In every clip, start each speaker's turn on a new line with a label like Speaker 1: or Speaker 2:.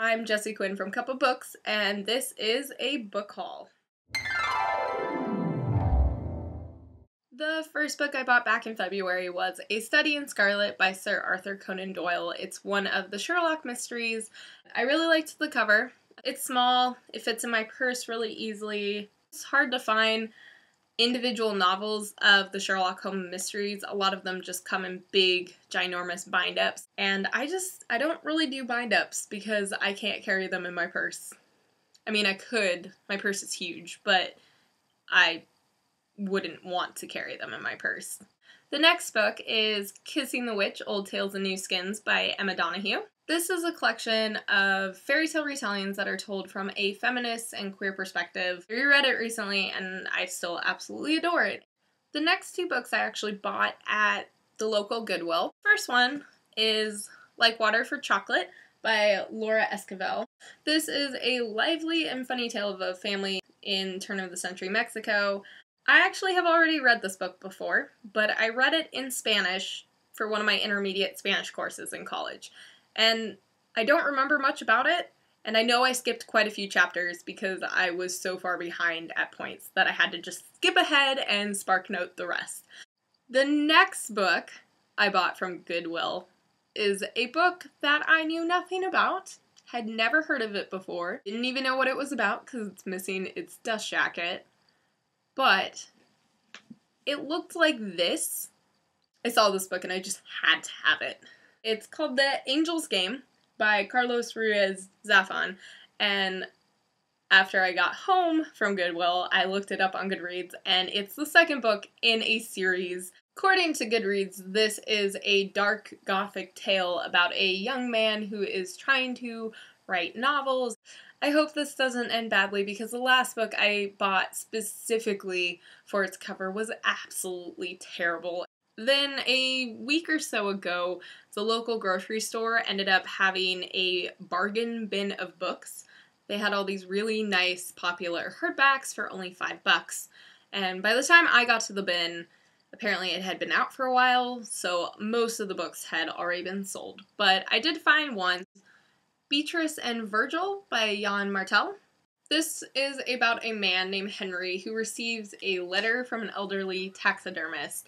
Speaker 1: I'm Jessie Quinn from Cup of Books, and this is a book haul. The first book I bought back in February was A Study in Scarlet by Sir Arthur Conan Doyle. It's one of the Sherlock mysteries. I really liked the cover. It's small, it fits in my purse really easily. It's hard to find individual novels of the Sherlock Holmes mysteries. A lot of them just come in big, ginormous bind-ups. And I don't really do bind-ups because I can't carry them in my purse. I mean, I could. My purse is huge, but I wouldn't want to carry them in my purse. The next book is Kissing the Witch, Old Tales and New Skins by Emma Donoghue. This is a collection of fairy tale retellings that are told from a feminist and queer perspective. I reread it recently and I still absolutely adore it. The next two books I actually bought at the local Goodwill. First one is Like Water for Chocolate by Laura Esquviel. This is a lively and funny tale of a family in turn-of-the-century Mexico. I actually have already read this book before, but I read it in Spanish for one of my intermediate Spanish courses in college. And I don't remember much about it, and I know I skipped quite a few chapters because I was so far behind at points that I had to just skip ahead and SparkNote the rest. The next book I bought from Goodwill is a book that I knew nothing about, had never heard of it before, didn't even know what it was about because it's missing its dust jacket, but it looked like this. I saw this book and I just had to have it. It's called The Angel's Game by Carlos Ruiz Zafon, and after I got home from Goodwill, I looked it up on Goodreads, and it's the second book in a series. According to Goodreads, this is a dark gothic tale about a young man who is trying to write novels. I hope this doesn't end badly because the last book I bought specifically for its cover was absolutely terrible. Then a week or so ago, the local grocery store ended up having a bargain bin of books. They had all these really nice, popular hardbacks for only $5. And by the time I got to the bin, apparently it had been out for a while, so most of the books had already been sold. But I did find one, Beatrice and Virgil by Yann Martel. This is about a man named Henry who receives a letter from an elderly taxidermist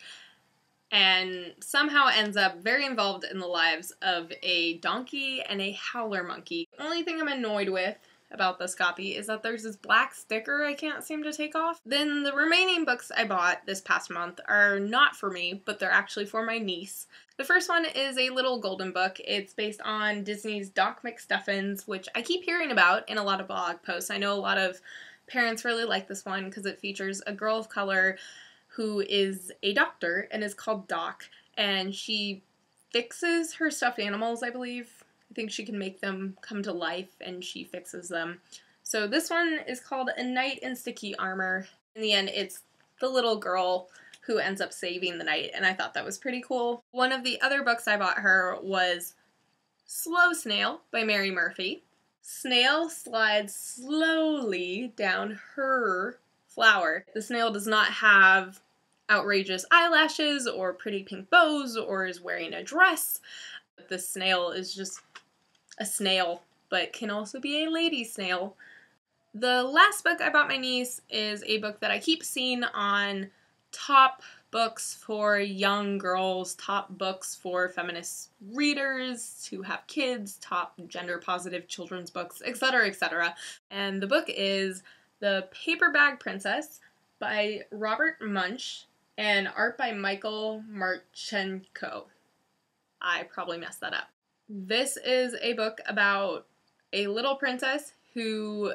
Speaker 1: and somehow ends up very involved in the lives of a donkey and a howler monkey. The only thing I'm annoyed with about this copy is that there's this black sticker I can't seem to take off. Then the remaining books I bought this past month are not for me, but they're actually for my niece. The first one is a little golden book. It's based on Disney's Doc McStuffins, which I keep hearing about in a lot of blog posts. I know a lot of parents really like this one because it features a girl of color who is a doctor and is called Doc, and she fixes her stuffed animals, I believe. I think she can make them come to life, and she fixes them. So this one is called A Knight in Sticky Armor. In the end, it's the little girl who ends up saving the knight, and I thought that was pretty cool. One of the other books I bought her was Slow Snail by Mary Murphy. Snail slides slowly down her flower. The snail does not have outrageous eyelashes or pretty pink bows or is wearing a dress. The snail is just a snail, but can also be a lady snail. The last book I bought my niece is a book that I keep seeing on top books for young girls, top books for feminist readers who have kids, top gender positive children's books, etc., etc. And the book is The Paper Bag Princess by Robert Munsch and art by Michael Marchenko. I probably messed that up. This is a book about a little princess who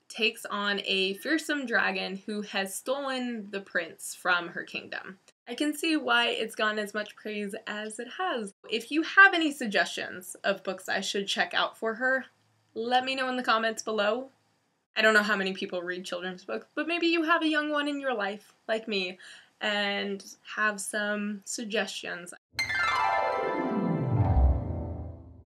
Speaker 1: takes on a fearsome dragon who has stolen the prince from her kingdom. I can see why it's gotten as much praise as it has. If you have any suggestions of books I should check out for her, let me know in the comments below. I don't know how many people read children's books, but maybe you have a young one in your life, like me, and have some suggestions.